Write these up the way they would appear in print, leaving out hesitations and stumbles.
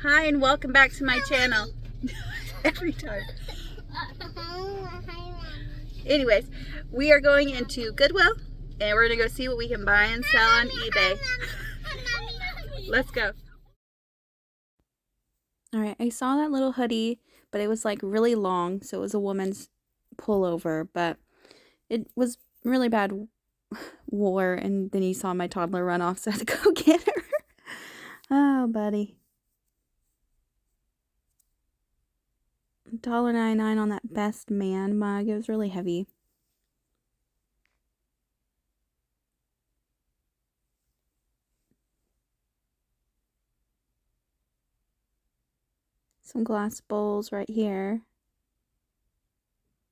Hi and welcome back to my channel. Every time. Anyways, we are going into Goodwill and we're gonna go see what we can buy and sell on eBay. Let's go. Alright, I saw that little hoodie, but it was like really long, so it was a woman's pullover, but it was really bad war, and then you saw my toddler run off, so I had to go get her. Oh, buddy. $1.99 on that Best Man mug. It was really heavy. Some glass bowls right here.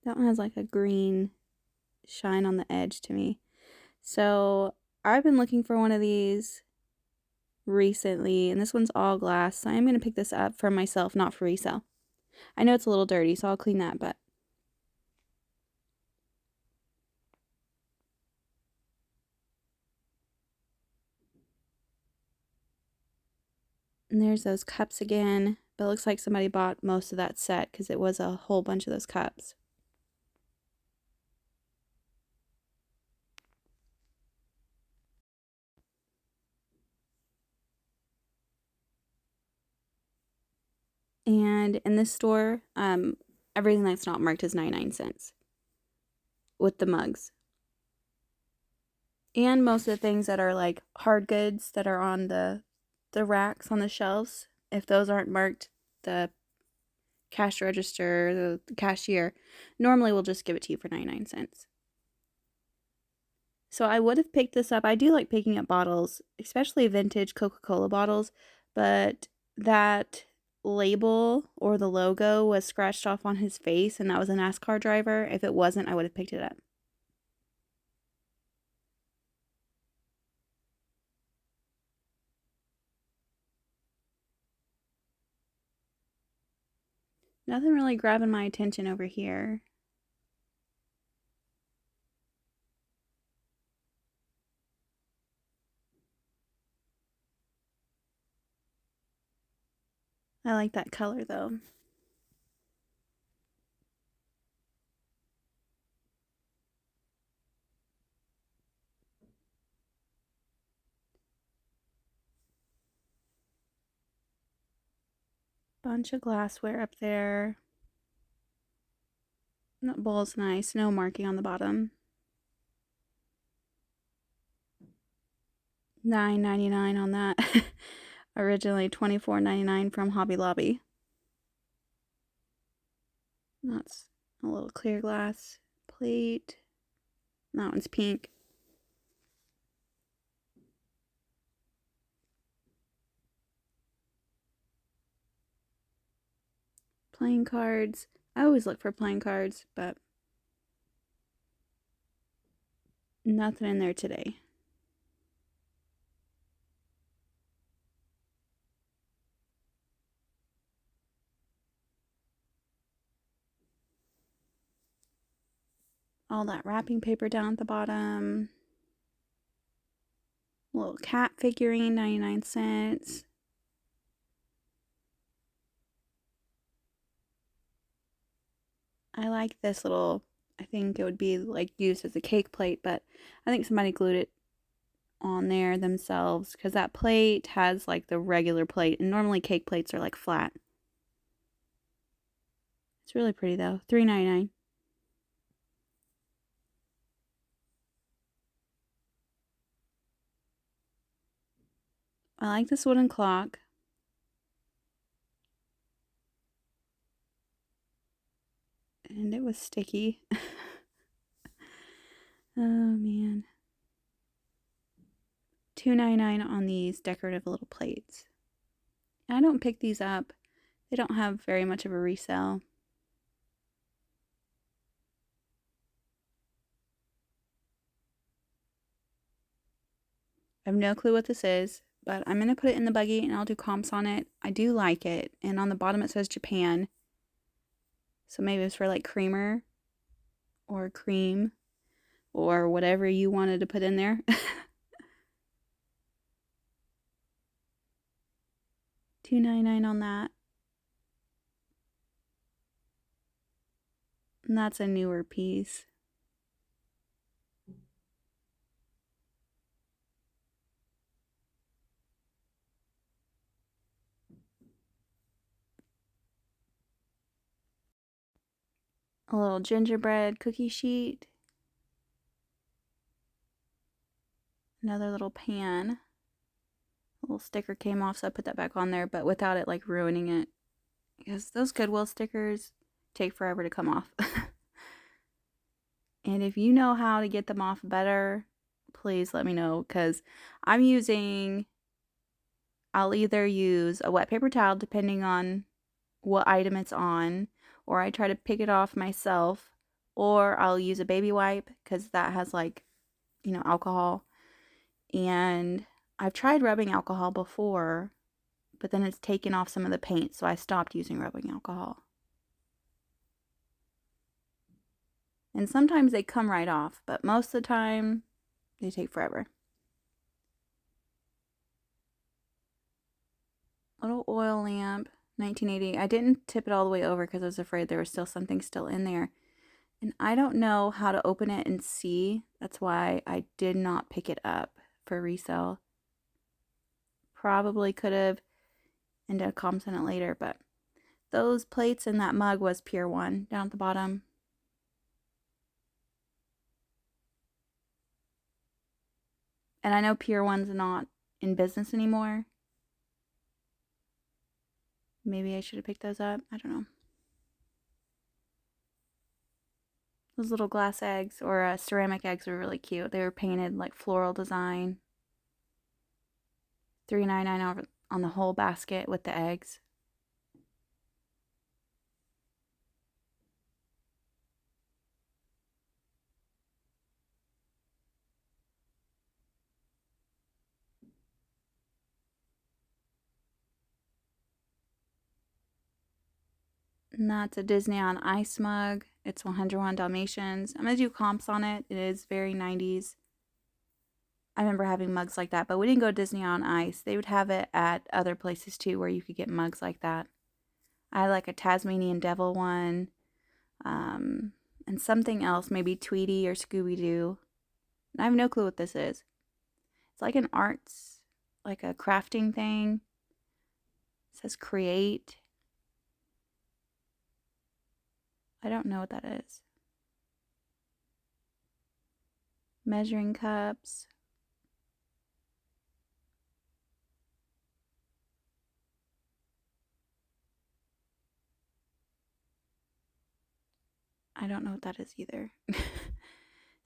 That one has like a green shine on the edge to me. So I've been looking for one of these recently, and this one's all glass, so I'm going to pick this up for myself, not for resale. I know it's a little dirty, so I'll clean that, but and there's those cups again, but it looks like somebody bought most of that set because it was a whole bunch of those cups. And in this store, everything that's not marked is 99 cents with the mugs. And most of the things that are like hard goods that are on the racks on the shelves, if those aren't marked, the cash register, the cashier normally will just give it to you for 99 cents. So I would have picked this up. I do like picking up bottles, especially vintage Coca-Cola bottles, but that label or the logo was scratched off on his face, and that was a NASCAR driver. If it wasn't, I would have picked it up. Nothing really grabbing my attention over here. I like that color though. Bunch of glassware up there. That bowl's nice. No marking on the bottom. $9.99 on that. Originally $24.99 from Hobby Lobby. That's a little clear glass plate. That one's pink. Playing cards. I always look for playing cards, but nothing in there today. All that wrapping paper down at the bottom. Little cat figurine, 99 cents. I like this little, I think it would be like used as a cake plate, but I think somebody glued it on there themselves because that plate has like the regular plate, and normally cake plates are like flat. It's really pretty though. $3.99. I like this wooden clock. And it was sticky. Oh man. $2.99 on these decorative little plates. I don't pick these up. They don't have very much of a resale. I have no clue what this is, but I'm going to put it in the buggy and I'll do comps on it. I do like it. And on the bottom it says Japan. So maybe it's for like creamer or cream or whatever you wanted to put in there. $2.99 on that. And that's a newer piece. A little gingerbread cookie sheet. Another little pan. A little sticker came off, so I put that back on there, but without it like ruining it. Because those Goodwill stickers take forever to come off. And if you know how to get them off better, please let me know, because I'll either use a wet paper towel depending on what item it's on, or I try to pick it off myself, or I'll use a baby wipe because that has like, alcohol. And I've tried rubbing alcohol before, but then it's taken off some of the paint, so I stopped using rubbing alcohol. And sometimes they come right off, but most of the time they take forever. Little oil lamp, 1980. I didn't tip it all the way over because I was afraid there was still something still in there. And I don't know how to open it and see. That's why I did not pick it up for resale. Probably could have ended up commenting it later, but those plates and that mug was Pier 1 down at the bottom. And I know Pier 1's not in business anymore. Maybe I should have picked those up. I don't know. Those little glass eggs or ceramic eggs were really cute. They were painted like floral design. $3.99 on the whole basket with the eggs. And that's a Disney on Ice mug. It's 101 Dalmatians. I'm going to do comps on it. It is very 90s. I remember having mugs like that, but we didn't go to Disney on Ice. They would have it at other places too where you could get mugs like that. I had like a Tasmanian Devil one, and something else, maybe Tweety or Scooby-Doo. I have no clue what this is. It's like an arts, like a crafting thing. It says create. I don't know what that is. Measuring cups. I don't know what that is either. So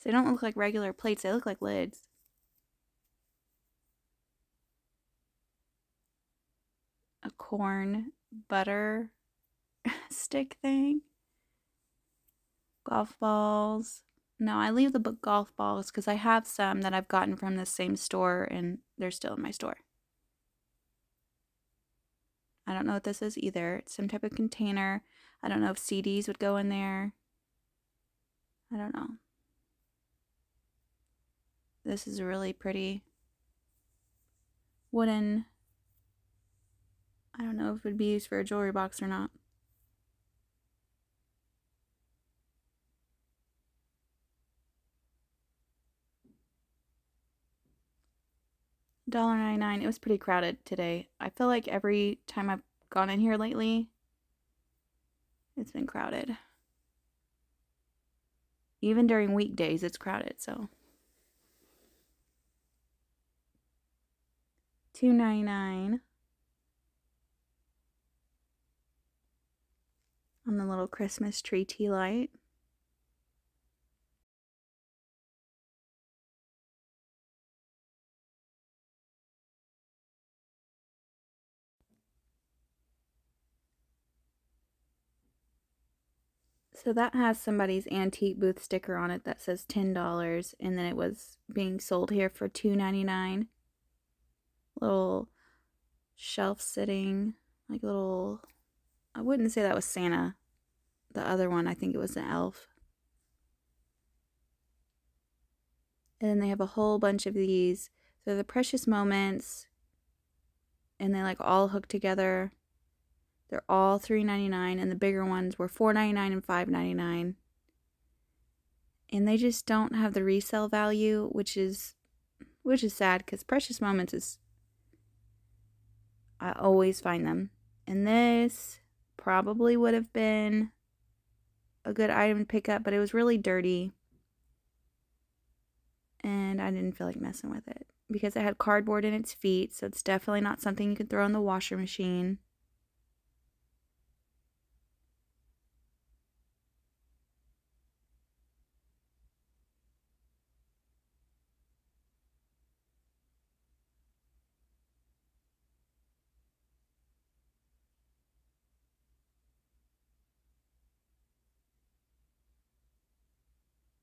they don't look like regular plates. They look like lids. A corn butter stick thing. Golf balls. No, I leave the golf balls because I have some that I've gotten from the same store and they're still in my store. I don't know what this is either. It's some type of container. I don't know if CDs would go in there. I don't know. This is a really pretty wooden. I don't know if it would be used for a jewelry box or not. $1.99. It was pretty crowded today. I feel like every time I've gone in here lately, it's been crowded. Even during weekdays, it's crowded, so. $2.99 on the little Christmas tree tea light. So that has somebody's antique booth sticker on it that says $10, and then it was being sold here for $2.99. Little shelf sitting, like little, I wouldn't say that was Santa. The other one, I think it was an elf. And then they have a whole bunch of these. So the Precious Moments and they like all hook together. They're all $3.99, and the bigger ones were $4.99 and $5.99. And they just don't have the resale value, which is sad, because Precious Moments is, I always find them. And this probably would have been a good item to pick up, but it was really dirty. And I didn't feel like messing with it because it had cardboard in its feet, so it's definitely not something you can throw in the washer machine.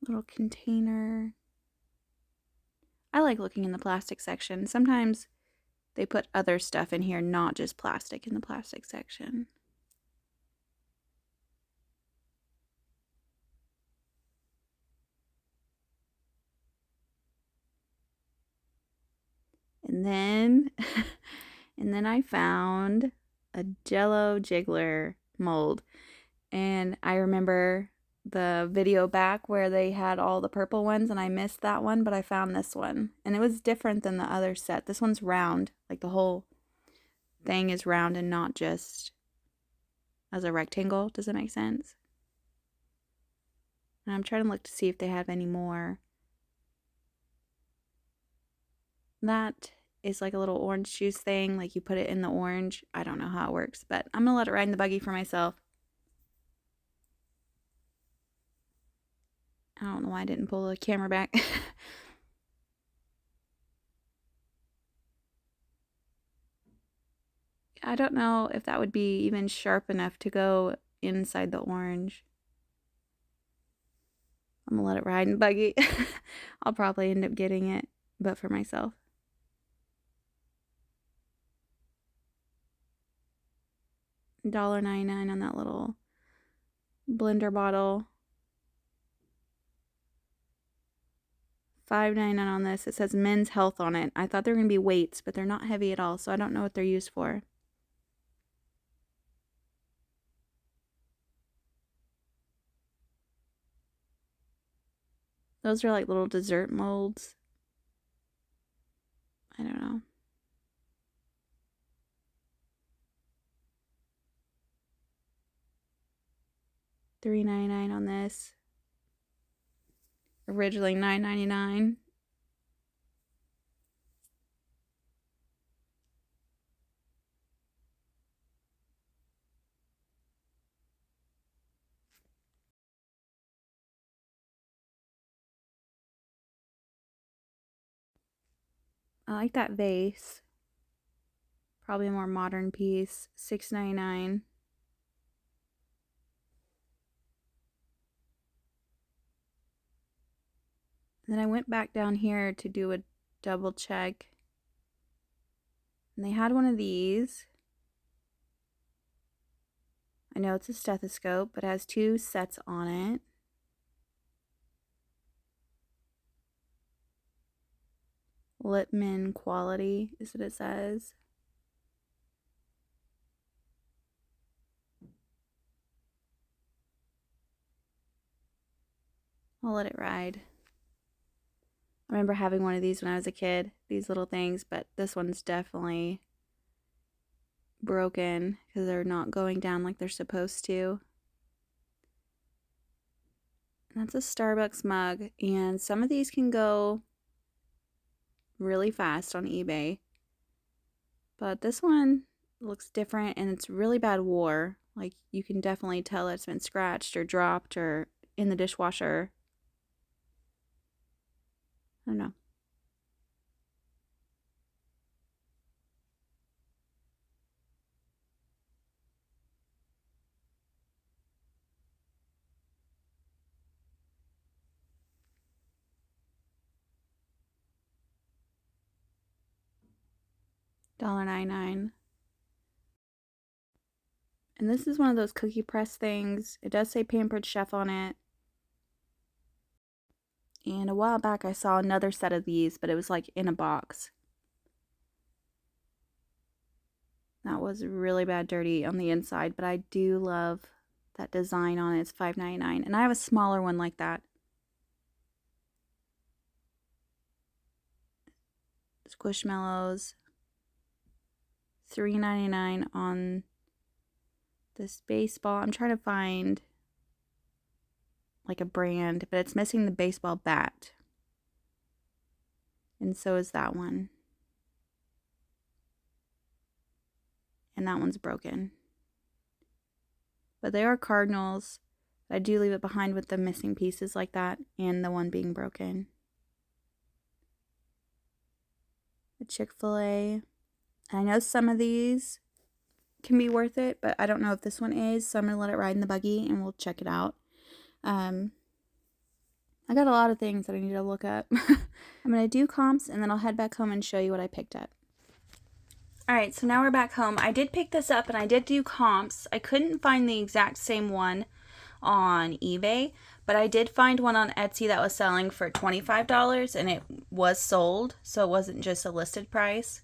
Little container. I like looking in the plastic section. Sometimes they put other stuff in here, not just plastic in the plastic section. And then I found a Jello Jiggler mold. And I remember the video back where they had all the purple ones, and I missed that one, but I found this one. And it was different than the other set. This one's round. Like the whole thing is round and not just as a rectangle. Does that make sense? And I'm trying to look to see if they have any more. That is like a little orange juice thing. Like you put it in the orange. I don't know how it works, but I'm going to let it ride in the buggy for myself. I don't know why I didn't pull the camera back. I don't know if that would be even sharp enough to go inside the orange. I'm gonna let it ride in the buggy. I'll probably end up getting it, but for myself. $1.99 on that little blender bottle. $5.99 on this. It says Men's Health on it. I thought they were going to be weights, but they're not heavy at all, so I don't know what they're used for. Those are like little dessert molds. I don't know. $3.99 on this. Originally $9.99. I like that vase. Probably a more modern piece. $6.99. Then I went back down here to do a double check. And they had one of these. I know it's a stethoscope, but it has 2 sets on it. Lippmann quality is what it says. I'll let it ride. I remember having one of these when I was a kid, these little things, but this one's definitely broken because they're not going down like they're supposed to. And that's a Starbucks mug, and some of these can go really fast on eBay. But this one looks different, and it's really bad war. Like, you can definitely tell it's been scratched or dropped or in the dishwasher. I don't know. $1.99. And this is one of those cookie press things. It does say Pampered Chef on it. And a while back I saw another set of these, but it was like in a box. That was really bad dirty on the inside, but I do love that design on it. It's $5.99, and I have a smaller one like that. Squishmallows, $3.99 on this baseball. I'm trying to find like a brand, but it's missing the baseball bat. And so is that one. And that one's broken. But they are Cardinals. I do leave it behind with the missing pieces like that and the one being broken. The Chick-fil-A. I know some of these can be worth it, but I don't know if this one is, so I'm going to let it ride in the buggy and we'll check it out. I got a lot of things that I need to look up. I'm going to do comps and then I'll head back home and show you what I picked up. Alright, so now we're back home. I did pick this up and I did do comps. I couldn't find the exact same one on eBay, but I did find one on Etsy that was selling for $25 and it was sold, so it wasn't just a listed price.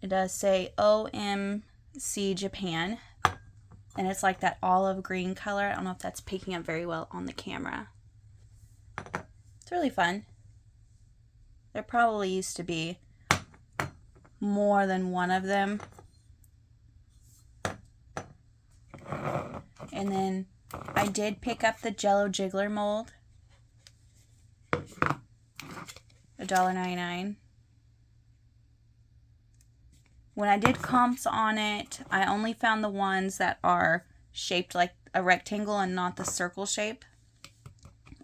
It does say OMC Japan, and it's like that olive green color. I don't know if that's picking up very well on the camera. It's really fun. There probably used to be more than one of them. And then I did pick up the Jello Jiggler mold. $1.99. When I did comps on it, I only found the ones that are shaped like a rectangle and not the circle shape.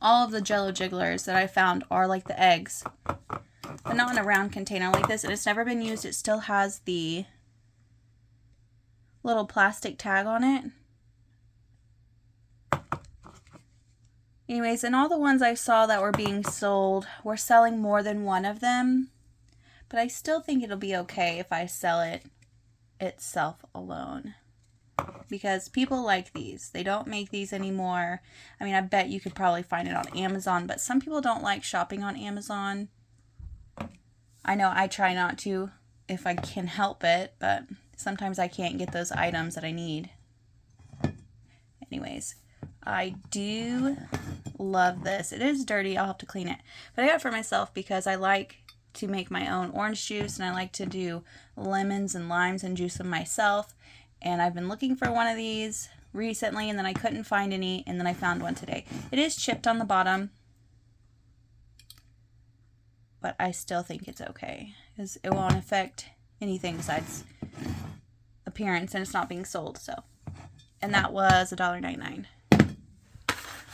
All of the Jello Jigglers that I found are like the eggs, but not in a round container like this, and it's never been used. It still has the little plastic tag on it. Anyways, and all the ones I saw that were being sold were selling more than one of them, but I still think it'll be okay if I sell it itself alone, because people like these. They don't make these anymore. I mean, I bet you could probably find it on Amazon, but some people don't like shopping on Amazon. I know I try not to if I can help it, but sometimes I can't get those items that I need. Anyways, I do love this. It is dirty. I'll have to clean it. But I got it for myself because I like to make my own orange juice, and I like to do lemons and limes and juice them myself. And I've been looking for one of these recently, and then I couldn't find any, and then I found one today. It is chipped on the bottom, but I still think it's okay because it won't affect anything besides appearance, and it's not being sold. So, and that was $1.99.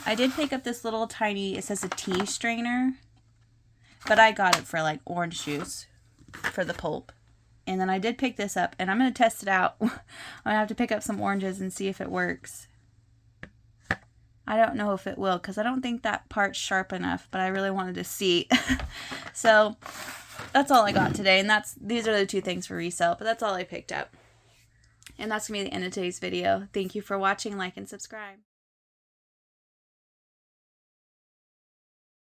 I did pick up this little tiny, it says a tea strainer, but I got it for like orange juice for the pulp. And then I did pick this up, and I'm going to test it out. I'm going to have to pick up some oranges and see if it works. I don't know if it will, because I don't think that part's sharp enough, but I really wanted to see. So that's all I got today, and these are the two things for resale, but that's all I picked up. And that's going to be the end of today's video. Thank you for watching, like, and subscribe.